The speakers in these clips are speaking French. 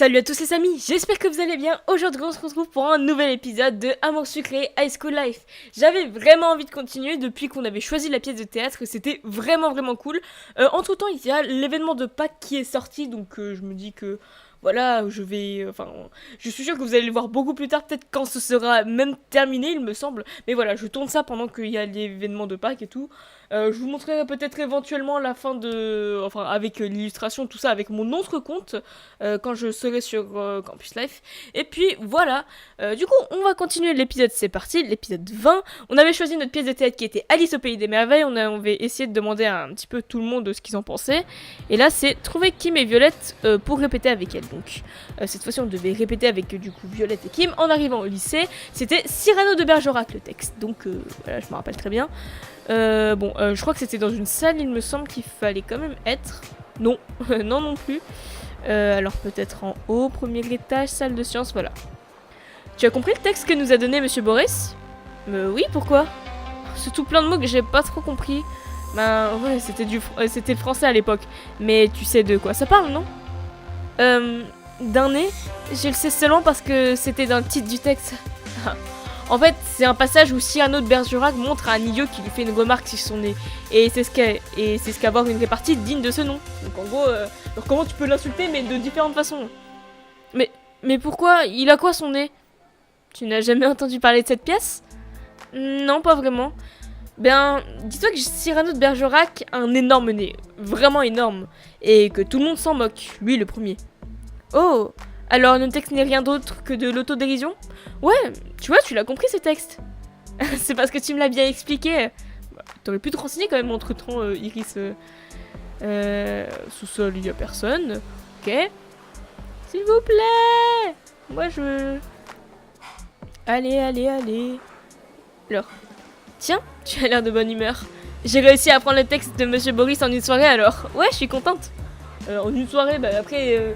Salut à tous les amis, j'espère que vous allez bien. Aujourd'hui on se retrouve pour un nouvel épisode de Amour sucré High School Life. J'avais vraiment envie de continuer depuis qu'on avait choisi la pièce de théâtre, c'était vraiment cool. Entre temps il y a l'événement de Pâques qui est sorti, donc je me dis que voilà, je suis sûr que vous allez le voir beaucoup plus tard, peut-être quand ce sera même terminé il me semble. Mais voilà, je tourne ça pendant qu'il y a l'événement de Pâques et tout. Je vous montrerai peut-être éventuellement la fin de... Enfin, avec l'illustration, tout ça, avec mon autre compte, quand je serai sur Campus Life. Et puis, voilà. Du coup, on va continuer l'épisode, c'est parti, l'épisode 20. On avait choisi notre pièce de théâtre qui était Alice au Pays des Merveilles. On avait essayé de demander à un petit peu tout le monde ce qu'ils en pensaient. Et là, c'est trouver Kim et Violette pour répéter avec elle. Donc, cette fois-ci, on devait répéter avec, du coup, Violette et Kim. En arrivant au lycée, c'était Cyrano de Bergerac, le texte. Donc, voilà, je me rappelle très bien. Je crois que c'était dans une salle, il me semble qu'il fallait quand même être. Non, non plus. Alors peut-être en haut, premier étage, salle de sciences, voilà. Tu as compris le texte que nous a donné Monsieur Boris ? Oui, pourquoi ? C'est tout plein de mots que j'ai pas trop compris. Ben ouais, c'était le français à l'époque. Mais tu sais de quoi ça parle, non ? D'un nez, je le sais seulement parce que c'était dans le titre du texte. En fait, c'est un passage où Cyrano de Bergerac montre à un idiot qui lui fait une remarque sur son nez. Et c'est ce qu'avoir une répartie digne de ce nom. Donc en gros, alors comment tu peux l'insulter mais de différentes façons. Mais pourquoi ? Il a quoi son nez ? Tu n'as jamais entendu parler de cette pièce ? Non, pas vraiment. Ben, dis-toi que Cyrano de Bergerac a un énorme nez. Vraiment énorme. Et que tout le monde s'en moque. Lui le premier. Oh ! Alors le texte n'est rien d'autre que de l'autodérision ? Ouais, tu vois, tu l'as compris ce texte. C'est parce que tu me l'as bien expliqué. Bah, t'aurais pu te renseigner quand même entre temps, Iris. Sous-sol, il y a personne. Ok. S'il vous plaît. Moi je... Allez. Alors. Tiens, tu as l'air de bonne humeur. J'ai réussi à apprendre le texte de Monsieur Boris en une soirée alors. Ouais, je suis contente. En une soirée, bah après...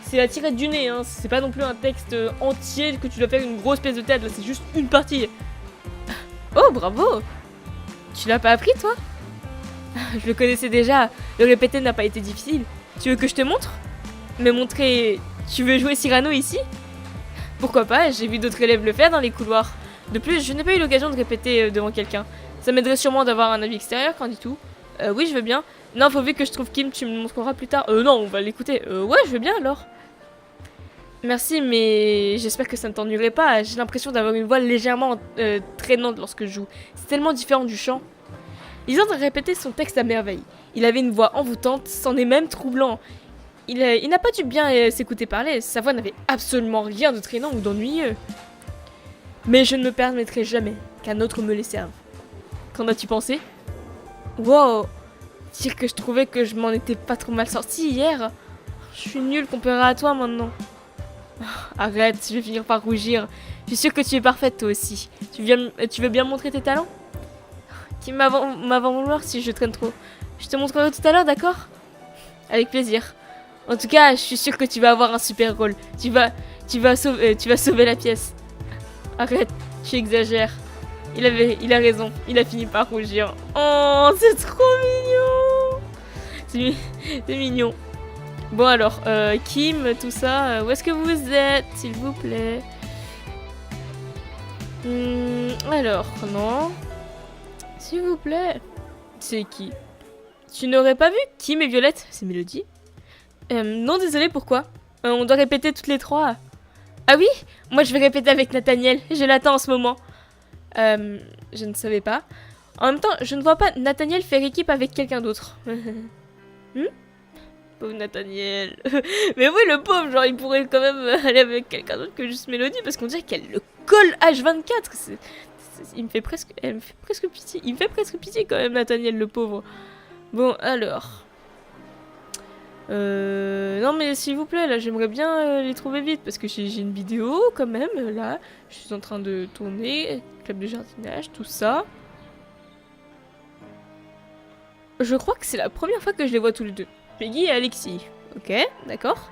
C'est la tirette du nez, hein. C'est pas non plus un texte entier que tu dois faire une grosse pièce de théâtre, là, c'est juste une partie. Oh, bravo! Tu l'as pas appris, toi? Je le connaissais déjà, le répéter n'a pas été difficile. Tu veux que je te montre? Me montrer... Tu veux jouer Cyrano ici? Pourquoi pas, j'ai vu d'autres élèves le faire dans les couloirs. De plus, je n'ai pas eu l'occasion de répéter devant quelqu'un. Ça m'aiderait sûrement d'avoir un avis extérieur, qu'en dis-tu? Oui, je veux bien. Non, faut vite que je trouve Kim, tu me le montreras plus tard. Non, on va l'écouter. Ouais, je veux bien alors. Merci, mais j'espère que ça ne t'ennuierait pas. J'ai l'impression d'avoir une voix légèrement traînante lorsque je joue. C'est tellement différent du chant. Lisandre a répété son texte à merveille. Il avait une voix envoûtante, c'en est même troublant. Il n'a pas dû bien s'écouter parler. Sa voix n'avait absolument rien de traînant ou d'ennuyeux. Mais je ne me permettrai jamais qu'un autre me les serve. Qu'en as-tu pensé? Wow! Dire que je trouvais que je m'en étais pas trop mal sortie hier. Je suis nulle comparée à toi maintenant. Arrête, je vais finir par rougir. Je suis sûre que tu es parfaite toi aussi. Tu veux bien montrer tes talents? Qui m'avant vouloir si je traîne trop. Je te montrerai tout à l'heure, d'accord? Avec plaisir. En tout cas, je suis sûre que tu vas avoir un super rôle. Tu vas sauver la pièce. Arrête, tu exagères. Il a raison. Il a fini par rougir. Oh, c'est trop mignon. C'est mignon. Bon alors, Kim, tout ça, où est-ce que vous êtes, s'il vous plaît? Alors, non. S'il vous plaît. C'est qui? Tu n'aurais pas vu Kim et Violette? C'est Mélodie. Non, désolé, pourquoi? On doit répéter toutes les trois. Ah oui? Moi, je vais répéter avec Nathaniel. Je l'attends en ce moment. Je ne savais pas. En même temps, je ne vois pas Nathaniel faire équipe avec quelqu'un d'autre. Pauvre Nathaniel. Mais oui, le pauvre, genre, il pourrait quand même aller avec quelqu'un d'autre que juste Mélodie, parce qu'on dirait qu'elle le colle H24. Elle me fait presque pitié. Il me fait presque pitié quand même, Nathaniel, le pauvre. Bon, alors. Non, mais s'il vous plaît, là, j'aimerais bien les trouver vite, parce que j'ai une vidéo, quand même, là. Je suis en train de tourner, club de jardinage, tout ça. Je crois que c'est la première fois que je les vois tous les deux. Peggy et Alexis. Ok, d'accord.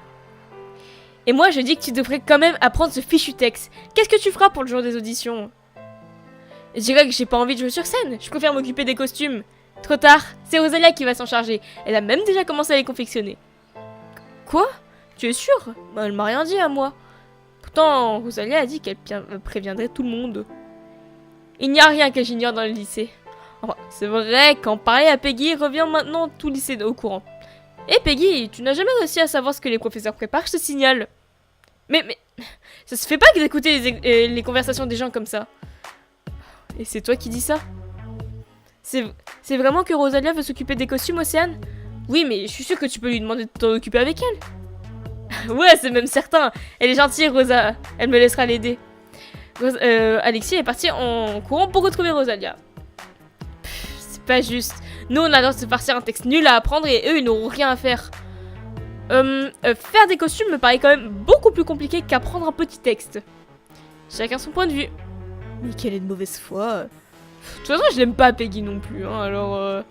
Et moi, je dis que tu devrais quand même apprendre ce fichu texte. Qu'est-ce que tu feras pour le jour des auditions? Je dirais que j'ai pas envie de jouer sur scène. Je préfère m'occuper des costumes. Trop tard, c'est Rosalia qui va s'en charger. Elle a même déjà commencé à les confectionner. Quoi? Tu es sûre? Bah, elle m'a rien dit à moi. Pourtant, Rosalia a dit qu'elle préviendrait tout le monde. Il n'y a rien que j'ignore dans le lycée. Enfin, c'est vrai qu'en parler à Peggy revient maintenant tout le lycée au courant. Et Peggy, tu n'as jamais réussi à savoir ce que les professeurs préparent, je te signale. Mais ça se fait pas d'écouter les conversations des gens comme ça. Et c'est toi qui dis ça? C'est vraiment que Rosalia veut s'occuper des costumes, Océane? Oui, mais je suis sûre que tu peux lui demander de t'en occuper avec elle. Ouais, c'est même certain. Elle est gentille, Rosa. Elle me laissera l'aider. Alexis est parti en courant pour retrouver Rosalia. C'est pas juste. Nous, on adore se farcir un texte nul à apprendre et eux, ils n'auront rien à faire. Faire des costumes me paraît quand même beaucoup plus compliqué qu'apprendre un petit texte. Chacun son point de vue. Mais quelle est de mauvaise foi. De toute façon, je l'aime pas Peggy non plus, hein, alors...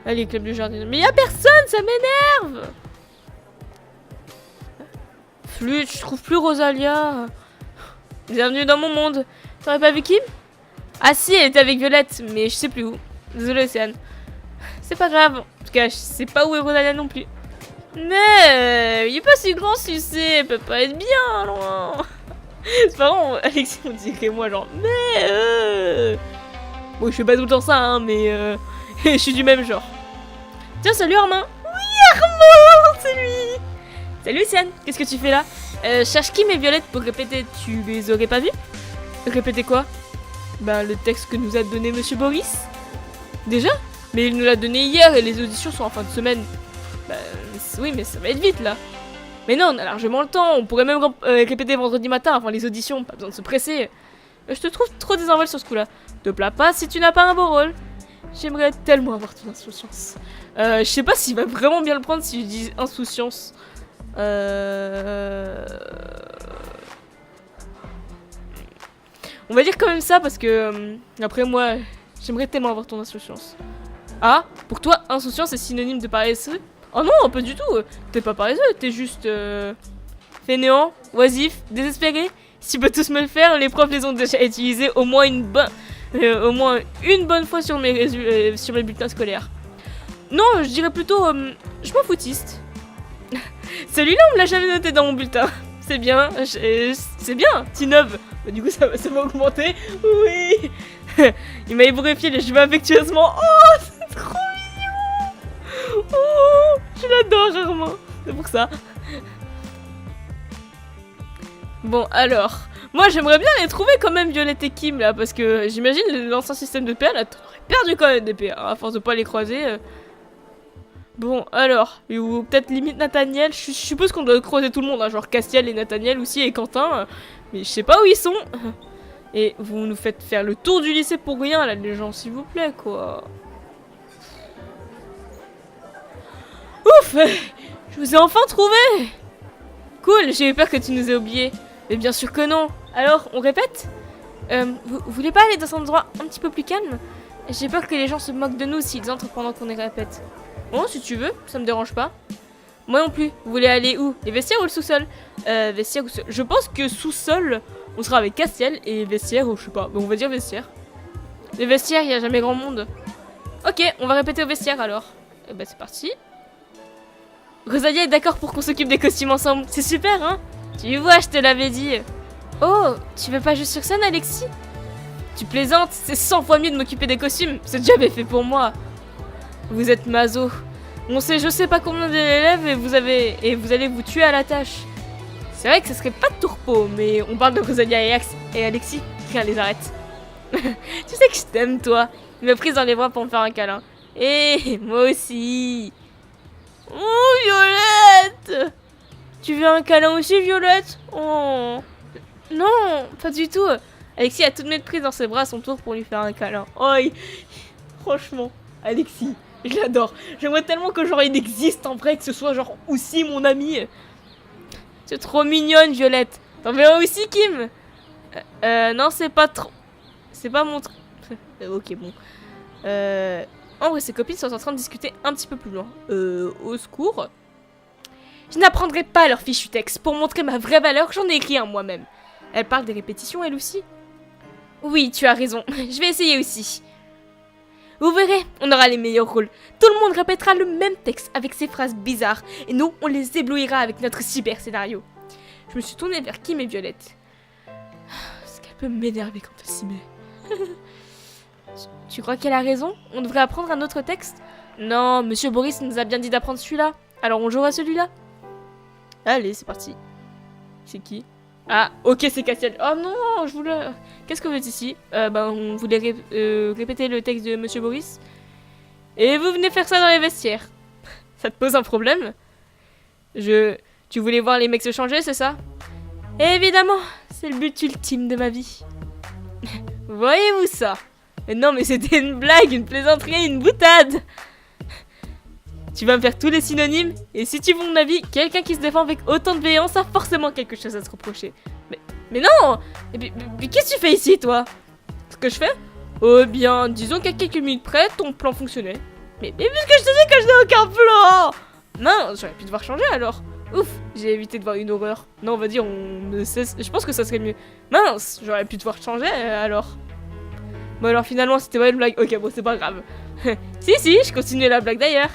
Allez, club du jardin. Mais y'a personne, ça m'énerve. Flûte, je trouve plus Rosalia. Bienvenue dans mon monde. T'aurais pas vu Kim? Ah si, elle était avec Violette, mais je sais plus où. Désolée, Océane. C'est pas grave. En tout cas, je sais pas où est Rosalia non plus. Mais il est pas si grand succès, elle peut pas être bien loin. C'est marrant, Alexis on dirait moi genre Bon, je fais pas tout le temps ça, hein, mais je suis du même genre. Tiens, salut Armand. Oui, Armand, c'est lui. Salut Siane, qu'est-ce que tu fais là? Cherche Kim et Violette pour répéter. Tu les aurais pas vus? Répéter quoi? Bah le texte que nous a donné Monsieur Boris. Déjà? Mais il nous l'a donné hier et les auditions sont en fin de semaine. Bah oui, mais ça va être vite là. Mais non, on a largement le temps, on pourrait même répéter vendredi matin avant les auditions, pas besoin de se presser. Je te trouve trop désenvolé sur ce coup-là. Te plains pas si tu n'as pas un beau rôle. J'aimerais tellement avoir ton insouciance. Je sais pas s'il va vraiment bien le prendre si je dis insouciance. On va dire quand même ça parce que, après moi, j'aimerais tellement avoir ton insouciance. Ah, pour toi, insouciance est synonyme de paresseux? Oh non, pas du tout. T'es pas paresseux, t'es juste fainéant, oisif, désespéré. Si tu peux tous me le faire, les profs les ont déjà utilisés au moins une bonne fois sur mes bulletins scolaires. Non, je dirais plutôt je m'en foutiste. Celui-là, on me l'a jamais noté dans mon bulletin. C'est bien, c'est bien, t'innoves. Bah, du coup, ça va augmenter. Oui. Il m'a ébourifié les cheveux affectueusement. Oh, c'est trop mignon. Oh, je l'adore, Armand. C'est pour ça. Bon, alors, moi j'aimerais bien les trouver quand même, Violette et Kim, là, parce que j'imagine l'ancien système de PA, là, t'aurais perdu quand même des PA, à force de pas les croiser. Bon, alors, ou peut-être limite Nathaniel, je suppose qu'on doit croiser tout le monde, hein, genre Castiel et Nathaniel aussi, et Quentin, mais je sais pas où ils sont. Et vous nous faites faire le tour du lycée pour rien, là, les gens, s'il vous plaît, quoi. Ouf, je vous ai enfin trouvé. Cool, j'ai eu peur que tu nous aies oubliés. Mais bien sûr que non. Alors, on répète? Vous voulez pas aller dans un endroit un petit peu plus calme? J'ai peur que les gens se moquent de nous s'ils entrent pendant qu'on les répète. Bon, si tu veux, ça me dérange pas. Moi non plus. Vous voulez aller où? Les vestiaires ou le sous-sol? Vestiaires ou sous-sol? Je pense que sous-sol, on sera avec Castiel et vestiaires ou je sais pas. Bon, on va dire vestiaires. Les vestiaires, il y a jamais grand monde. Ok, on va répéter au vestiaire alors. Bah c'est parti. Rosalia est d'accord pour qu'on s'occupe des costumes ensemble. C'est super, hein? Tu vois, je te l'avais dit. Oh, tu veux pas juste sur scène, Alexis? Tu plaisantes? C'est 100 fois mieux de m'occuper des costumes. C'est déjà fait pour moi. Vous êtes maso. On sait je sais pas combien d'élèves et vous allez vous tuer à la tâche. C'est vrai que ce serait pas de tourpeau, mais on parle de Rosalia et Alexis. Rien les arrête. Tu sais que je t'aime, toi. Il m'a prise dans les bras pour me faire un câlin. Et moi aussi. Oh, Violette! Tu veux un câlin aussi, Violette? Oh. Non, pas du tout. Alexis a toute mettre prise dans ses bras à son tour pour lui faire un câlin. Oh, franchement, Alexis, je l'adore. J'aimerais tellement que genre il existe en vrai, que ce soit genre aussi mon ami. C'est trop mignonne, Violette. T'en verras aussi, Kim? Non, c'est pas trop... C'est pas mon... Ok, bon. En vrai, ses copines sont en train de discuter un petit peu plus loin. Au secours. Je n'apprendrai pas leur fichu texte. Pour montrer ma vraie valeur, j'en ai écrit un moi-même. Elle parle des répétitions, elle aussi? Oui, tu as raison. Je vais essayer aussi. Vous verrez, on aura les meilleurs rôles. Tout le monde répétera le même texte avec ses phrases bizarres. Et nous, on les éblouira avec notre super scénario. Je me suis tournée vers Kim et Violette. Est-ce qu'elle peut m'énerver quand elle s'y met? Tu crois qu'elle a raison? On devrait apprendre un autre texte? Non, Monsieur Boris nous a bien dit d'apprendre celui-là. Alors on jouera celui-là. Allez, c'est parti. C'est qui? Ah, ok, c'est Castiel. Oh non, je voulais... Qu'est-ce que vous êtes ici? On voulait répéter le texte de Monsieur Boris. Et vous venez faire ça dans les vestiaires. Ça te pose un problème? Tu voulais voir les mecs se changer, c'est ça? Évidemment, c'est le but ultime de ma vie. Voyez-vous ça? Mais non, mais c'était une blague, une plaisanterie, une boutade. Tu vas me faire tous les synonymes, et si tu veux mon avis, quelqu'un qui se défend avec autant de véhémence a forcément quelque chose à se reprocher. Mais non! Mais qu'est-ce que tu fais ici, toi? Ce que je fais? Oh bien, disons qu'à quelques minutes près, ton plan fonctionnait. Mais puisque je te dis que je n'ai aucun plan! Mince, j'aurais pu devoir changer alors. Ouf, j'ai évité de voir une horreur. Non, on va dire, je pense que ça serait mieux. Mince, j'aurais pu devoir changer alors. Bon alors finalement, c'était pas une blague. Ok, bon, c'est pas grave. si, je continuais la blague d'ailleurs.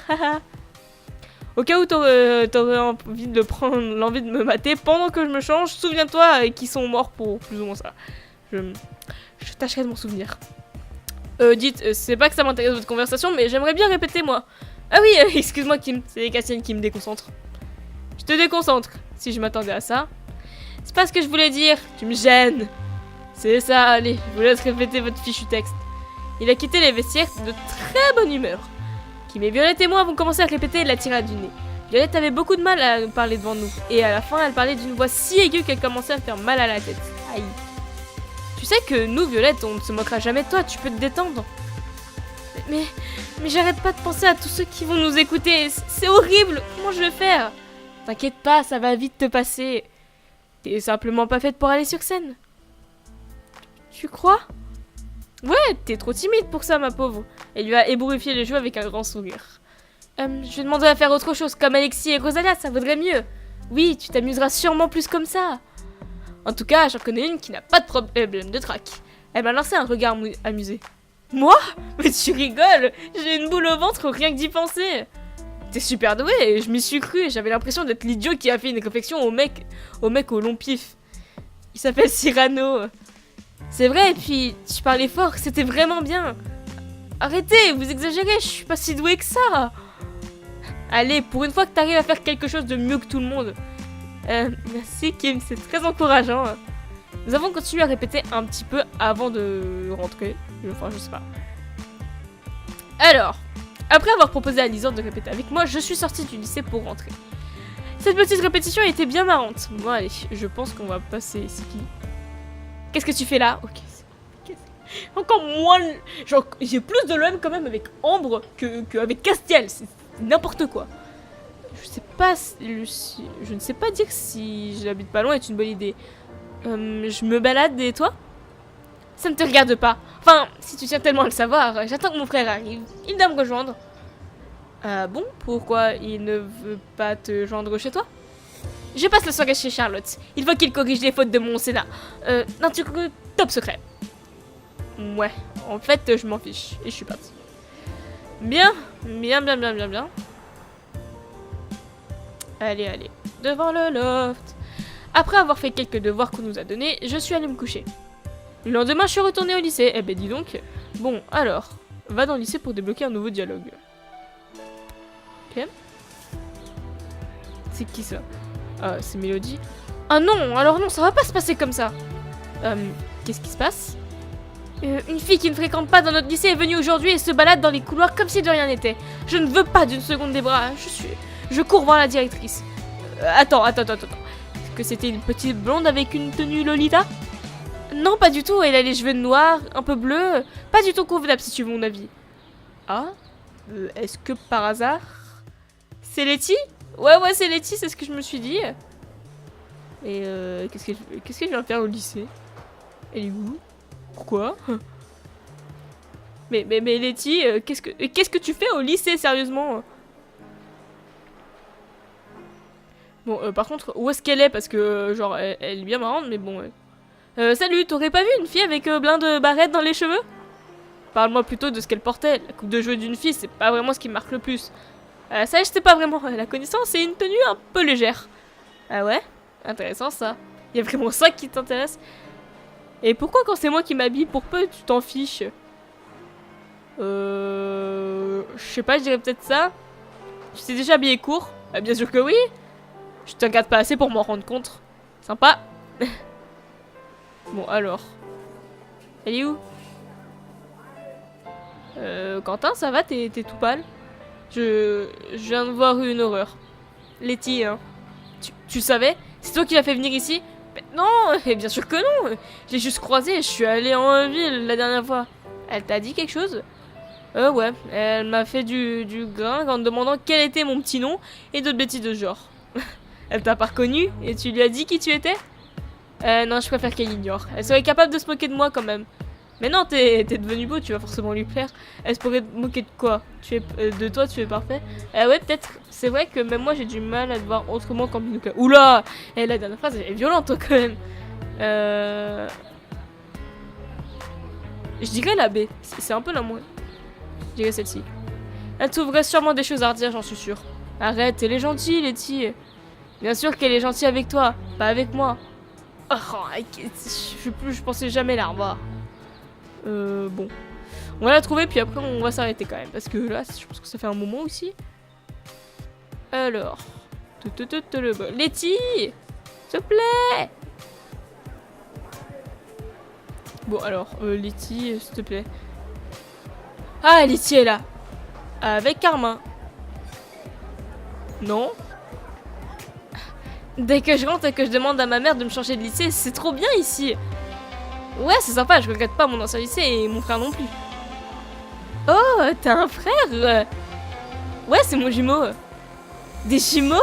Au cas où t'aurais envie de prendre l'envie de me mater pendant que je me change, souviens-toi qu'ils sont morts pour plus ou moins ça. Je tâcherai de m'en souvenir. Dites, c'est pas que ça m'intéresse votre conversation, mais j'aimerais bien répéter moi. Ah oui, excuse-moi Kim, c'est Cassienne qui me déconcentre. Je te déconcentre, si je m'attendais à ça. C'est pas ce que je voulais dire, tu me gênes. C'est ça, allez, je vous laisse répéter votre fichu texte. Il a quitté les vestiaires de très bonne humeur. Kim et Violette et moi avons commencé à répéter la tirade du nez. Violette avait beaucoup de mal à parler devant nous, et à la fin elle parlait d'une voix si aiguë qu'elle commençait à faire mal à la tête. Aïe. Tu sais que nous, Violette, on ne se moquera jamais de toi, tu peux te détendre. Mais j'arrête pas de penser à tous ceux qui vont nous écouter, c'est horrible, comment je vais faire? T'inquiète pas, ça va vite te passer. T'es simplement pas faite pour aller sur scène. Tu crois? Ouais, t'es trop timide pour ça, ma pauvre. Elle lui a ébouriffé les joues avec un grand sourire. Je vais demander à faire autre chose, comme Alexis et Rosalia, ça vaudrait mieux. Oui, tu t'amuseras sûrement plus comme ça. En tout cas, j'en connais une qui n'a pas de problème de trac. Elle m'a lancé un regard amusé. Moi? Mais tu rigoles, j'ai une boule au ventre rien que d'y penser. T'es super doué, je m'y suis cru, j'avais l'impression d'être l'idiot qui a fait une réflexion au mec au long pif. Il s'appelle Cyrano. C'est vrai, et puis tu parlais fort, c'était vraiment bien. Arrêtez, vous exagérez, je suis pas si douée que ça. Allez, pour une fois que t'arrives à faire quelque chose de mieux que tout le monde. Merci Kim, c'est très encourageant. Nous avons continué à répéter un petit peu avant de rentrer. Enfin, je sais pas. Alors, après avoir proposé à Lisande de répéter avec moi, je suis sortie du lycée pour rentrer. Cette petite répétition était bien marrante. Bon allez, je pense qu'on va passer... C'est qui? Qu'est-ce que tu fais là? Ok. Encore moins... Genre, j'ai plus de l'OM quand même avec Ambre qu'avec Castiel. C'est n'importe quoi. Je ne sais pas dire si j'habite pas loin est une bonne idée. Je me balade et toi? Ça ne te regarde pas. Enfin, si tu tiens tellement à le savoir, j'attends que mon frère arrive. Il doit me rejoindre. Ah bon? Pourquoi il ne veut pas te joindre chez toi? Je passe la soirée chez Charlotte. Il faut qu'il corrige les fautes de mon Sénat. Un truc top secret. Ouais, en fait, je m'en fiche. Et je suis partie. Bien. Allez. Devant le loft. Après avoir fait quelques devoirs qu'on nous a donnés, je suis allée me coucher. Le lendemain, je suis retournée au lycée. Eh ben dis donc. Bon, alors, va dans le lycée pour débloquer un nouveau dialogue. Ok. C'est qui ça? Ah, c'est Mélodie. Ah non, alors non, ça va pas se passer comme ça. Qu'est-ce qui se passe? Une fille qui ne fréquente pas dans notre lycée est venue aujourd'hui et se balade dans les couloirs comme si de rien n'était. Je ne veux pas d'une seconde des bras. Je cours voir la directrice. Attends. Est-ce que c'était une petite blonde avec une tenue Lolita? Non, pas du tout. Elle a les cheveux noirs, un peu bleus. Pas du tout convenable si tu veux mon avis. Ah? Est-ce que par hasard... C'est Letty? Ouais, c'est Letty, c'est ce que je me suis dit. Et qu'est-ce qu'elle vient faire au lycée? Elle est où? Pourquoi? Mais Letty, qu'est-ce que tu fais au lycée, sérieusement? Bon, par contre, où est-ce qu'elle est? Parce que, genre, elle est bien marrante, mais bon... Salut, t'aurais pas vu une fille avec plein de barrettes dans les cheveux? Parle-moi plutôt de ce qu'elle portait. La coupe de cheveux d'une fille, c'est pas vraiment ce qui me marque le plus. Ça, je sais pas vraiment. La connaissance, c'est une tenue un peu légère. Ah ouais? Intéressant ça. Y a vraiment ça qui t'intéresse? Et pourquoi quand c'est moi qui m'habille pour peu, tu t'en fiches? Je sais pas, je dirais peut-être ça. Tu t'es déjà habillé court? Bien sûr que oui. Je te regarde pas assez pour m'en rendre compte. Sympa. Bon, alors. Elle est où? Quentin, ça va? T'es tout pâle? Je viens de voir une horreur. Letty, hein. Tu savais? C'est toi qui l'as fait venir ici? Mais non, et bien sûr que non. J'ai juste croisé, je suis allée en ville la dernière fois. Elle t'a dit quelque chose? Ouais, elle m'a fait du gringue en me demandant quel était mon petit nom et d'autres bêtises de ce genre. Elle t'a pas reconnu et tu lui as dit qui tu étais? Non, je préfère qu'elle ignore. Elle serait capable de se moquer de moi quand même. Mais non, t'es devenu beau, tu vas forcément lui plaire. Elle se pourrait te moquer de quoi? De toi, tu es parfait. Ouais, peut-être. C'est vrai que même moi, j'ai du mal à te voir autrement qu'en binouka. Oula! La dernière phrase, elle est violente, toi, quand même. Je dirais la B. C'est un peu la moins. Je dirais celle-ci. Elle trouverait sûrement des choses à redire, j'en suis sûre. Arrête, elle est gentille, Letty. Bien sûr qu'elle est gentille avec toi, pas avec moi. Oh, je pensais jamais la revoir. Bon. On va la trouver, puis après on va s'arrêter quand même. Parce que là, je pense que ça fait un moment aussi. Alors. Letty! S'il te plaît! Bon, alors, Letty, s'il te plaît. Ah, Letty est là. Avec Carmin. Non? Dès que je rentre et que je demande à ma mère de me changer de lycée, c'est trop bien ici. Ouais, c'est sympa, je regrette pas mon ancien lycée et mon frère non plus. Oh, t'as un frère? Ouais, c'est mon jumeau. Des jumeaux?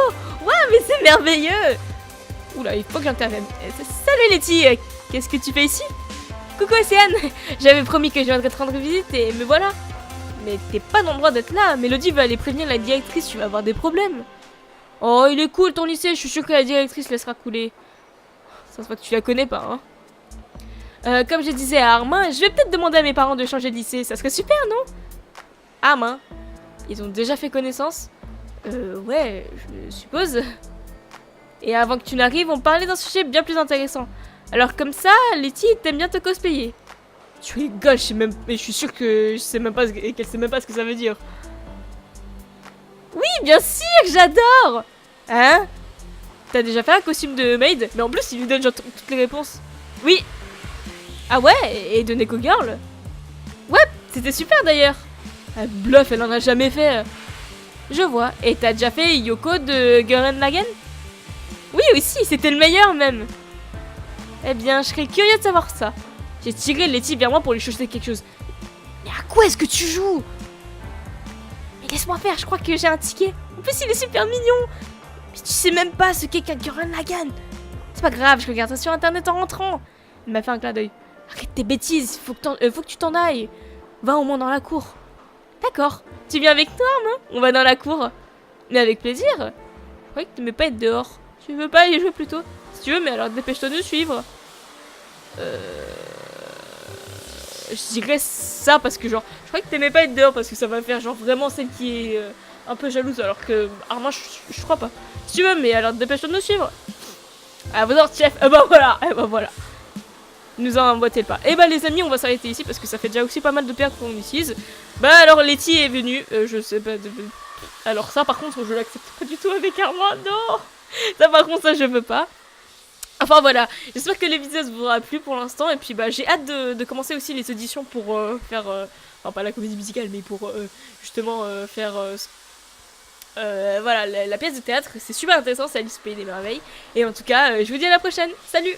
Ouais, mais c'est merveilleux. Oula, il faut que j'intervienne. Salut Letty, qu'est-ce que tu fais ici? Coucou Océane. J'avais promis que je viendrais te rendre visite et me voilà. Mais t'es pas dans le droit d'être là. Mélodie va aller prévenir la directrice, tu vas avoir des problèmes. Oh, il est cool ton lycée, je suis sûre que la directrice laissera couler. Ça se voit que tu la connais pas, hein. Comme je disais à Armin, je vais peut-être demander à mes parents de changer de lycée, ça serait super, non? Armin, ils ont déjà fait connaissance? Ouais, je suppose. Et avant que tu n'arrives, on parlait d'un sujet bien plus intéressant. Alors comme ça, Letty t'aime bien te cosplayer. Tu rigoles, mais je suis sûre que je sais même pas qu'elle sait même pas ce que ça veut dire. Oui, bien sûr, j'adore. Hein? T'as déjà fait un costume de maid? Mais en plus, il lui donne genre toutes les réponses. Oui. Ah ouais? Et de Neko Girl? Ouais, c'était super d'ailleurs. Elle bluffe, elle en a jamais fait. Je vois. Et t'as déjà fait Yoko de Gurren Lagann? Oui, aussi, c'était le meilleur même. Eh bien, je serais curieux de savoir ça. J'ai tiré Letty vers moi pour lui chuchoter quelque chose. Mais à quoi est-ce que tu joues? Mais laisse-moi faire, je crois que j'ai un ticket. En plus, il est super mignon. Mais tu sais même pas ce qu'est qu'un Gurren Lagann. C'est pas grave, je regarde ça sur internet en rentrant. Il m'a fait un clin d'œil. Arrête tes bêtises, faut que tu t'en ailles. Va au moins dans la cour. D'accord. Tu viens avec toi, Armin? On va dans la cour. Mais avec plaisir. Je croyais que tu m'aimais pas être dehors. Tu veux pas aller jouer plutôt? Si tu veux, mais alors dépêche-toi de suivre. Je dirais ça parce que genre, je croyais que t'aimais pas être dehors parce que ça va faire genre vraiment celle qui est un peu jalouse alors que Armin, je crois pas. Si tu veux, mais alors dépêche-toi de nous suivre. Ah, vous chef. Bah voilà, bah voilà. Il nous a emboîté le pas. Et bah les amis, on va s'arrêter ici parce que ça fait déjà aussi pas mal de pertes qu'on utilise. Bah alors Letty est venue, je sais pas. Alors ça par contre, je l'accepte pas du tout avec Armin, non. Ça par contre, ça je veux pas. Enfin voilà, j'espère que l'épisode vous aura plu pour l'instant et puis bah j'ai hâte de commencer aussi les auditions pour faire, enfin pas la comédie musicale mais pour justement faire voilà la pièce de théâtre. C'est super intéressant, c'est Alice au Pays des Merveilles et en tout cas je vous dis à la prochaine, salut.